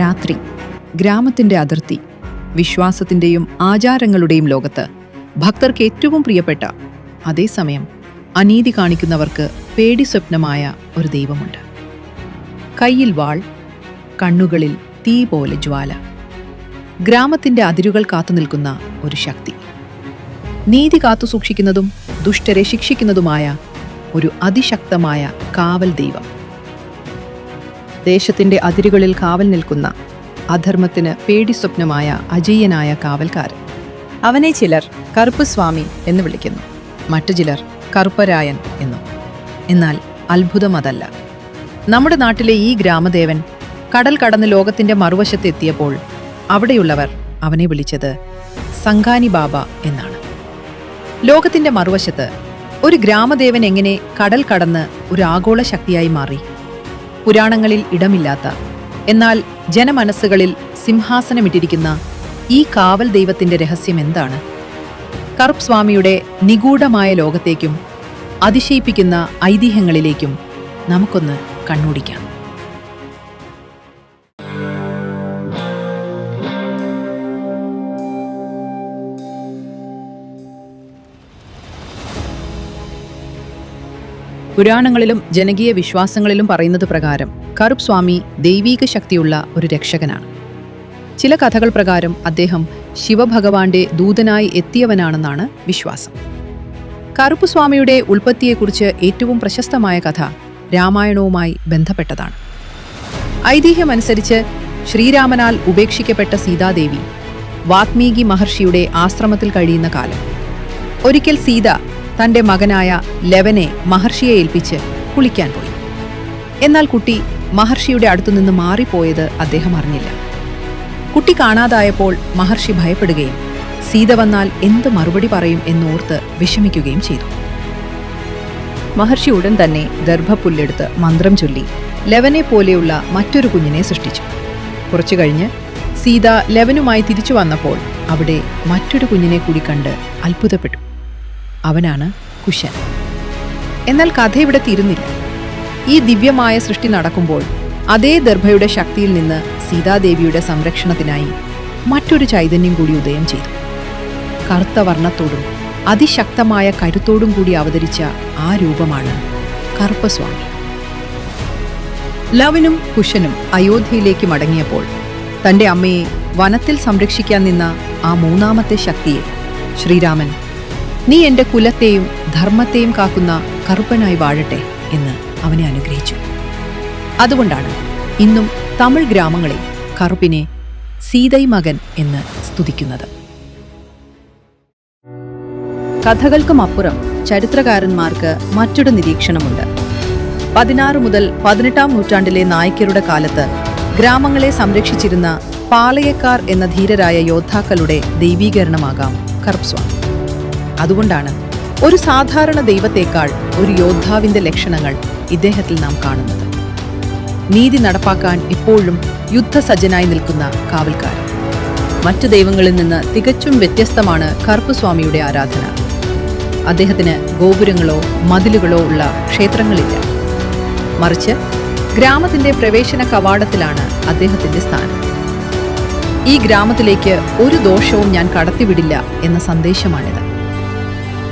രാത്രി, ഗ്രാമത്തിന്റെ അതിർത്തി, വിശ്വാസത്തിന്റെയും ആചാരങ്ങളുടെയും ലോകത്ത് ഭക്തർക്ക് ഏറ്റവും പ്രിയപ്പെട്ട, അതേസമയം അനീതി കാണിക്കുന്നവർക്ക് പേടി സ്വപ്നമായ ഒരു ദൈവമുണ്ട്. കയ്യിൽ വാൾ, കണ്ണുകളിൽ തീ പോലെ ജ്വാല. ഗ്രാമത്തിന്റെ അതിരുകൾ കാത്തുനിൽക്കുന്ന ഒരു ശക്തി. നീതി കാത്തുസൂക്ഷിക്കുന്നതും ദുഷ്ടരെ ശിക്ഷിക്കുന്നതുമായ ഒരു അതിശക്തമായ കാവൽ ദൈവം. ദേശത്തിന്റെ അതിരുകളിൽ കാവൽ നിൽക്കുന്ന അധർമ്മത്തിന് പേടി സ്വപ്നമായ അജയ്യനായ കാവൽക്കാരൻ. അവനെ ചിലർ കറുപ്പസ്വാമി എന്ന് വിളിക്കുന്നു, മറ്റു ചിലർ കറുപ്പരായൻ എന്നും. എന്നാൽ അത്ഭുതം അതല്ല. നമ്മുടെ നാട്ടിലെ ഈ ഗ്രാമദേവൻ കടൽ കടന്ന് ലോകത്തിന്റെ മറുവശത്തെത്തിയപ്പോൾ അവിടെയുള്ളവർ അവനെ വിളിച്ചത് സംഘാനി ബാബ എന്നാണ്. ലോകത്തിന്റെ മറുവശത്ത് ഒരു ഗ്രാമദേവൻ എങ്ങനെ കടൽ കടന്ന് ഒരു ആഗോള ശക്തിയായി മാറി? പുരാണങ്ങളിൽ ഇടമില്ലാത്ത, എന്നാൽ ജനമനസ്സുകളിൽ സിംഹാസനമിട്ടിരിക്കുന്ന ഈ കാവൽ ദൈവത്തിന്റെ രഹസ്യം എന്താണ്? കറുപ്പ് സ്വാമിയുടെ നിഗൂഢമായ ലോകത്തേക്കും അതിശയിപ്പിക്കുന്ന ഐതിഹ്യങ്ങളിലേക്കും നമുക്കൊന്ന് കണ്ണോടിക്കാം. പുരാണങ്ങളിലും ജനകീയ വിശ്വാസങ്ങളിലും പറയുന്നത് പ്രകാരം കറുപ്പ് സ്വാമി ദൈവീക ശക്തിയുള്ള ഒരു രക്ഷകനാണ്. ചില കഥകൾ പ്രകാരം അദ്ദേഹം ശിവഭഗവാന്റെ ദൂതനായി എത്തിയവനാണെന്നാണ് വിശ്വാസം. കറുപ്പ് സ്വാമിയുടെ ഉൽപ്പത്തിയെക്കുറിച്ച് ഏറ്റവും പ്രശസ്തമായ കഥ രാമായണവുമായി ബന്ധപ്പെട്ടതാണ്. ഐതിഹ്യമനുസരിച്ച് ശ്രീരാമനാൽ ഉപേക്ഷിക്കപ്പെട്ട സീതാദേവി വാത്മീകി മഹർഷിയുടെ ആശ്രമത്തിൽ കഴിയുന്ന കാലം. ഒരിക്കൽ സീത തന്റെ മകനായ ലവനെ മഹർഷിയെ ഏൽപ്പിച്ച് കുളിക്കാൻ പോയി. എന്നാൽ കുട്ടി മഹർഷിയുടെ അടുത്തുനിന്ന് മാറിപ്പോയത് അദ്ദേഹം അറിഞ്ഞില്ല. കുട്ടി കാണാതായപ്പോൾ മഹർഷി ഭയപ്പെടുകയും സീത വന്നാൽ എന്ത് മറുപടി പറയും എന്നോർത്ത് വിഷമിക്കുകയും ചെയ്തു. മഹർഷി ഉടൻ തന്നെ ദർഭപ്പുല്ലെടുത്ത് മന്ത്രം ചൊല്ലി ലവനെ പോലെയുള്ള മറ്റൊരു കുഞ്ഞിനെ സൃഷ്ടിച്ചു. കുറച്ചു കഴിഞ്ഞ് സീത ലവനുമായി തിരിച്ചു വന്നപ്പോൾ അവിടെ മറ്റൊരു കുഞ്ഞിനെ കൂടി കണ്ട് അത്ഭുതപ്പെട്ടു. അവനാണ് കുശൻ. എന്നാൽ കഥ ഇവിടെ തീരുന്നില്ല. ഈ ദിവ്യമായ സൃഷ്ടി നടക്കുമ്പോൾ അതേ ദർഭയുടെ ശക്തിയിൽ നിന്ന് സീതാദേവിയുടെ സംരക്ഷണത്തിനായി മറ്റൊരു ചൈതന്യം കൂടി ഉദയം ചെയ്തു. കറുത്ത വർണ്ണത്തോടും അതിശക്തമായ കരുത്തോടും കൂടി അവതരിച്ച ആ രൂപമാണ് കറുപ്പസ്വാമി. ലവനും കുശനും അയോധ്യയിലേക്ക് മടങ്ങിയപ്പോൾ തന്റെ അമ്മയെ വനത്തിൽ സംരക്ഷിക്കാൻ നിന്ന ആ മൂന്നാമത്തെ ശക്തിയെ ശ്രീരാമൻ, നീ എന്റെ കുലത്തെയും ധർമ്മത്തെയും കാക്കുന്ന കറുപ്പനായി വാഴട്ടെ എന്ന് അവനെ അനുഗ്രഹിച്ചു. അതുകൊണ്ടാണ് ഇന്നും തമിഴ് ഗ്രാമങ്ങളിൽ കറുപ്പിനെ സീതൈ മകൻ എന്ന് സ്തുതിക്കുന്നത്. കഥകൾക്കും അപ്പുറം ചരിത്രകാരന്മാർക്ക് മറ്റൊരു നിരീക്ഷണമുണ്ട്. 16 മുതൽ 18 നൂറ്റാണ്ടിലെ നായ്ക്കരുടെ കാലത്ത് ഗ്രാമങ്ങളെ സംരക്ഷിച്ചിരുന്ന പാളയക്കാർ എന്ന ധീരരായ യോദ്ധാക്കളുടെ ദൈവീകരണമാകാം കറുപ്പ് സ്വാമി. അതുകൊണ്ടാണ് ഒരു സാധാരണ ദൈവത്തേക്കാൾ ഒരു യോദ്ധാവിന്റെ ലക്ഷണങ്ങൾ ഇദ്ദേഹത്തിൽ നാം കാണുന്നത്. നീതി നടപ്പാക്കാൻ എപ്പോഴും യുദ്ധസജ്ജനായി നിൽക്കുന്ന കാവൽക്കാരൻ. മറ്റു ദൈവങ്ങളിൽ നിന്ന് തികച്ചും വ്യത്യസ്തമാണ് കറുപ്പ് സ്വാമിയുടെ ആരാധന. അദ്ദേഹത്തിന് ഗോപുരങ്ങളോ മതിലുകളോ ഉള്ള ക്ഷേത്രങ്ങളില്ല. മറിച്ച് ഗ്രാമത്തിന്റെ പ്രവേശന കവാടത്തിലാണ് അദ്ദേഹത്തിന്റെ സ്ഥാനം. ഈ ഗ്രാമത്തിലേക്ക് ഒരു ദോഷവും ഞാൻ കടത്തിവിടില്ല എന്ന സന്ദേശമാണിത്.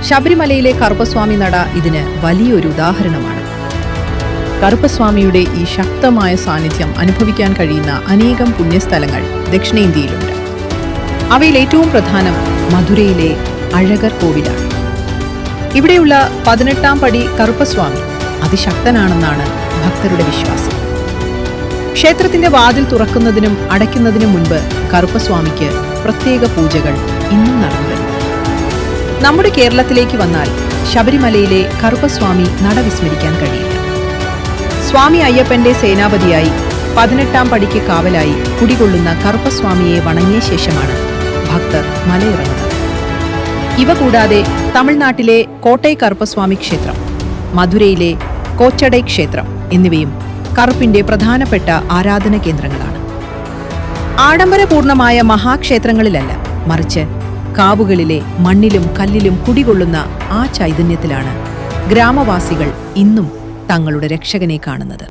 ശബരിമലയിലെ കറുപ്പസ്വാമി നട ഇതിന് വലിയൊരു ഉദാഹരണമാണ്. കറുപ്പസ്വാമിയുടെ ഈ ശക്തമായ സാന്നിധ്യം അനുഭവിക്കാൻ കഴിയുന്ന അനേകം പുണ്യസ്ഥലങ്ങൾ ദക്ഷിണേന്ത്യയിലുണ്ട്. അവയിൽ ഏറ്റവും പ്രധാനം മധുരയിലെ അഴകർ കോവിലാണ്. ഇവിടെയുള്ള 18 പടി കറുപ്പസ്വാമി അതിശക്തനാണെന്നാണ് ഭക്തരുടെ വിശ്വാസം. ക്ഷേത്രത്തിന്റെ വാതിൽ തുറക്കുന്നതിനും അടയ്ക്കുന്നതിനും മുൻപ് കറുപ്പസ്വാമിക്ക് പ്രത്യേക പൂജകൾ ഇന്നും നടന്നു വരുന്നു. നമ്മുടെ കേരളത്തിലേക്ക് വന്നാൽ ശബരിമലയിലെ കറുപ്പസ്വാമി നട വിസ്മരിക്കാൻ കഴിയില്ല. സ്വാമി അയ്യപ്പന്റെ സേനാപതിയായി 18 പടിക്ക് കാവലായി കുടികൊള്ളുന്ന കറുപ്പസ്വാമിയെ വണങ്ങിയ ശേഷമാണ് ഭക്തർ മലയിറങ്ങുന്നത്. ഇവ കൂടാതെ തമിഴ്നാട്ടിലെ കോട്ടൈ കറുപ്പസ്വാമി ക്ഷേത്രം, മധുരയിലെ കോച്ചടൈ ക്ഷേത്രം എന്നിവയും കറുപ്പിന്റെ പ്രധാനപ്പെട്ട ആരാധന കേന്ദ്രങ്ങളാണ്. ആഡംബരപൂർണമായ മഹാക്ഷേത്രങ്ങളിലല്ല, മറിച്ച് കാവുകളിലെ മണ്ണിലും കല്ലിലും കുടികൊള്ളുന്ന ആ ചൈതന്യത്തിലാണ് ഗ്രാമവാസികൾ ഇന്നും തങ്ങളുടെ രക്ഷകനെ കാണുന്നത്.